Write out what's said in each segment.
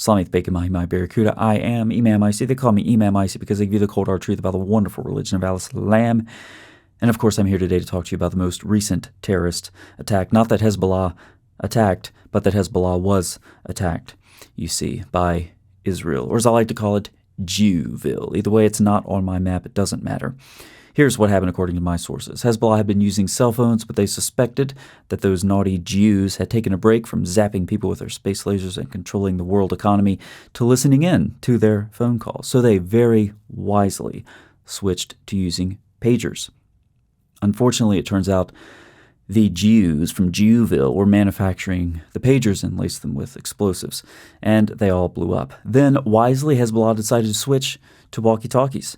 Salam Bacon my Barracuda. I am Imam ICy. They call me Imam ICy because they give you the cold hard truth about the wonderful religion of Islam. And of course, I'm here today to talk to you about the most recent terrorist attack. Not that Hezbollah attacked, but that Hezbollah was attacked, you see, by Israel. Or as I like to call it, Jewville. Either way, it's not on my map. It doesn't matter. Here's what happened according to my sources. Hezbollah had been using cell phones, but they suspected that those naughty Jews had taken a break from zapping people with their space lasers and controlling the world economy to listening in to their phone calls. So they very wisely switched to using pagers. Unfortunately, it turns out the Jews from Jewville were manufacturing the pagers and laced them with explosives, and they all blew up. Then, wisely, Hezbollah decided to switch to walkie-talkies.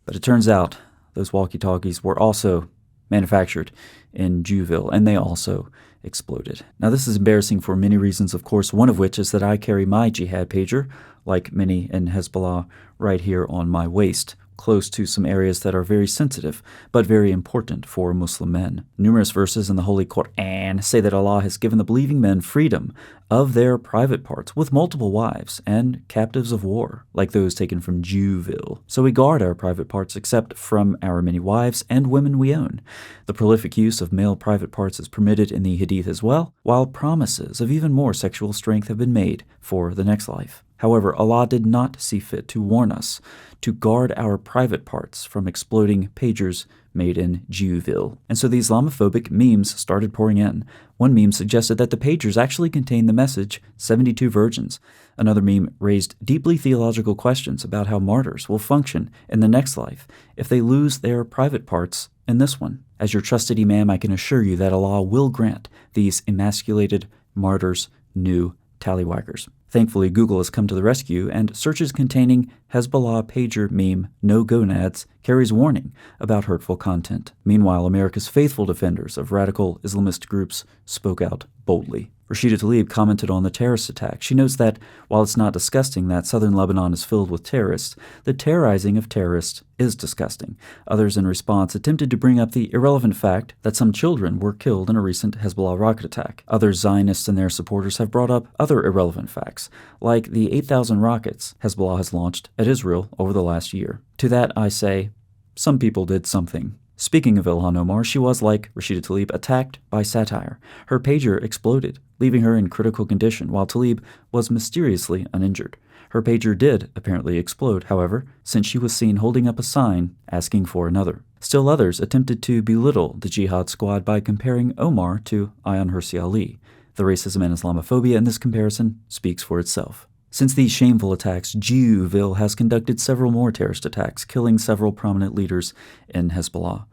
But it turns out those walkie-talkies were also manufactured in Jewville, and they also exploded. Now, this is embarrassing for many reasons, of course, one of which is that I carry my Jihad pager, like many in Hezbollah, right here on my waist, close to some areas that are very sensitive, but very important for Muslim men. Numerous verses in the Holy Quran say that Allah has given the believing men freedom of their private parts with multiple wives and captives of war, like those taken from Jewville. So we guard our private parts except from our many wives and women we own. The prolific use of male private parts is permitted in the Hadith as well, while promises of even more sexual strength have been made for the next life. However, Allah did not see fit to warn us to guard our private parts from exploding pagers made in Jewville. And so the Islamophobic memes started pouring in. One meme suggested that the pagers actually contained the message 72 virgins. Another meme raised deeply theological questions about how martyrs will function in the next life if they lose their private parts in this one. As your trusted Imam, I can assure you that Allah will grant these emasculated martyrs new tallywaggers. Thankfully, Google has come to the rescue, and searches containing Hezbollah pager meme no gonads carries warning about hurtful content. Meanwhile, America's faithful defenders of radical Islamist groups spoke out boldly. Rashida T commented on the terrorist attack. She notes that while it's not disgusting that southern Lebanon is filled with terrorists, the terrorizing of terrorists is disgusting. Others in response attempted to bring up the irrelevant fact that some children were killed in a recent Hezbollah rocket attack. Other Zionists and their supporters have brought up other irrelevant facts, like the 8,000 rockets Hezbollah has launched at Israel over the last year. To that I say, some people did something. Speaking of Ilhan Omar, she was, like Rashida T, attacked by satire. Her pager exploded, leaving her in critical condition, while T was mysteriously uninjured. Her pager did apparently explode, however, since she was seen holding up a sign asking for another. Still others attempted to belittle the Jihad squad by comparing Omar to Ayaan Hirsi Ali. The racism and Islamophobia in this comparison speaks for itself. Since these shameful attacks, Jewville has conducted several more terrorist attacks, killing several prominent leaders in Hezbollah.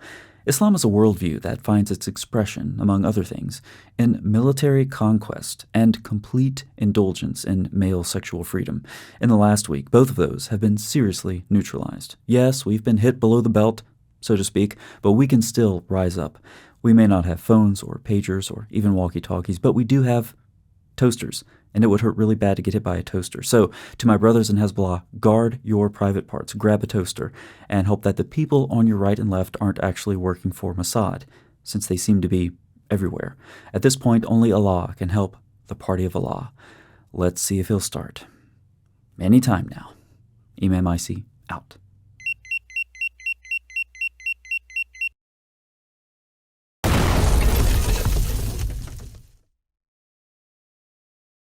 Islam is a worldview that finds its expression, among other things, in military conquest and complete indulgence in male sexual freedom. In the last week, both of those have been seriously neutralized. Yes, we've been hit below the belt, so to speak, but we can still rise up. We may not have phones or pagers or even walkie-talkies, but we do have toasters, and it would hurt really bad to get hit by a toaster. So, to my brothers in Hezbollah, guard your private parts, grab a toaster, and hope that the people on your right and left aren't actually working for Mossad, since they seem to be everywhere. At this point, only Allah can help the party of Allah. Let's see if he'll start. Anytime now. Imam ICy, out.